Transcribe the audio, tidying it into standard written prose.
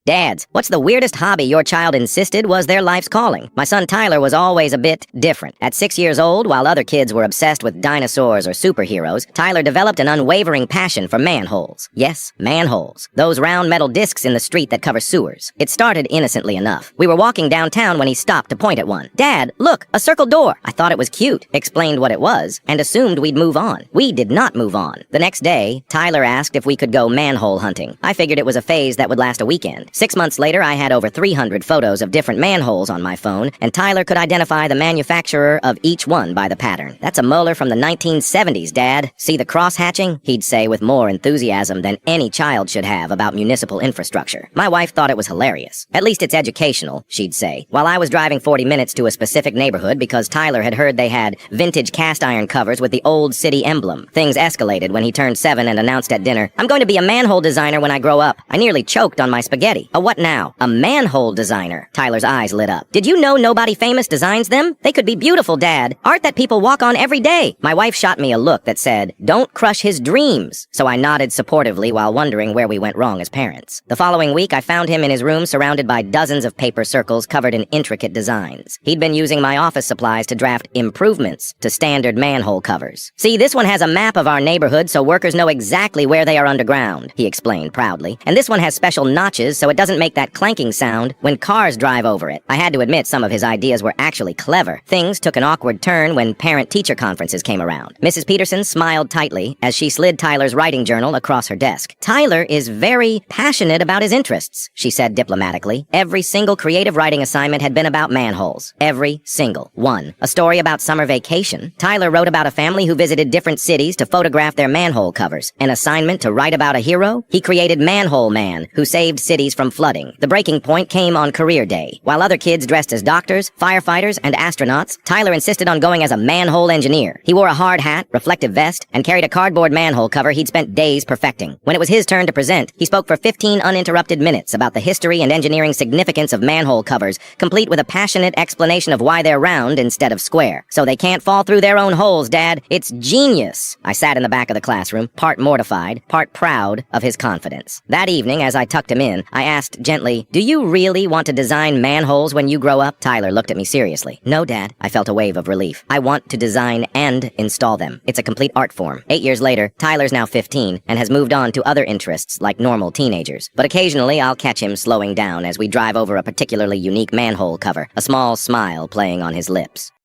Dads, what's the weirdest hobby your child insisted was their life's calling? My son Tyler was always a bit different. At 6 years old, while other kids were obsessed with dinosaurs or superheroes, Tyler developed an unwavering passion for manholes. Yes, manholes. Those round metal discs in the street that cover sewers. It started innocently enough. We were walking downtown when he stopped to point at one. "Dad, look, a circle door." I thought it was cute, explained what it was, and assumed we'd move on. We did not move on. The next day, Tyler asked if we could go manhole hunting. I figured it was a phase that would last a weekend. 6 months later, I had over 300 photos of different manholes on my phone, and Tyler could identify the manufacturer of each one by the pattern. "That's a molar from the 1970s, Dad. See the cross-hatching?" he'd say with more enthusiasm than any child should have about municipal infrastructure. My wife thought it was hilarious. "At least it's educational," she'd say. While I was driving 40 minutes to a specific neighborhood because Tyler had heard they had vintage cast iron covers with the old city emblem. Things escalated when he turned 7 and announced at dinner, "I'm going to be a manhole designer when I grow up." I nearly choked on my spaghetti. "A what now?" "A manhole designer." Tyler's eyes lit up. "Did you know nobody famous designs them? They could be beautiful, Dad. Art that people walk on every day." My wife shot me a look that said, "Don't crush his dreams." So I nodded supportively while wondering where we went wrong as parents. The following week, I found him in his room surrounded by dozens of paper circles covered in intricate designs. He'd been using my office supplies to draft improvements to standard manhole covers. "See, this one has a map of our neighborhood so workers know exactly where they are underground," he explained proudly. "And this one has special notches so it doesn't make that clanking sound when cars drive over it." I had to admit some of his ideas were actually clever. Things took an awkward turn when parent-teacher conferences came around. Mrs. Peterson smiled tightly as she slid Tyler's writing journal across her desk. "Tyler is very passionate about his interests," she said diplomatically. Every single creative writing assignment had been about manholes. Every single one. A story about summer vacation. Tyler wrote about a family who visited different cities to photograph their manhole covers. An assignment to write about a hero? He created Manhole Man, who saved cities from flooding. The breaking point came on career day. While other kids dressed as doctors, firefighters, and astronauts, Tyler insisted on going as a manhole engineer. He wore a hard hat, reflective vest, and carried a cardboard manhole cover he'd spent days perfecting. When it was his turn to present, he spoke for 15 uninterrupted minutes about the history and engineering significance of manhole covers, complete with a passionate explanation of why they're round instead of square. "So they can't fall through their own holes, Dad. It's genius." I sat in the back of the classroom, part mortified, part proud of his confidence. That evening, as I tucked him in, I asked gently, "Do you really want to design manholes when you grow up?" Tyler looked at me seriously. "No, Dad." I felt a wave of relief. "I want to design and install them. It's a complete art form." 8 years later, Tyler's now 15 and has moved on to other interests like normal teenagers. But occasionally, I'll catch him slowing down as we drive over a particularly unique manhole cover, a small smile playing on his lips.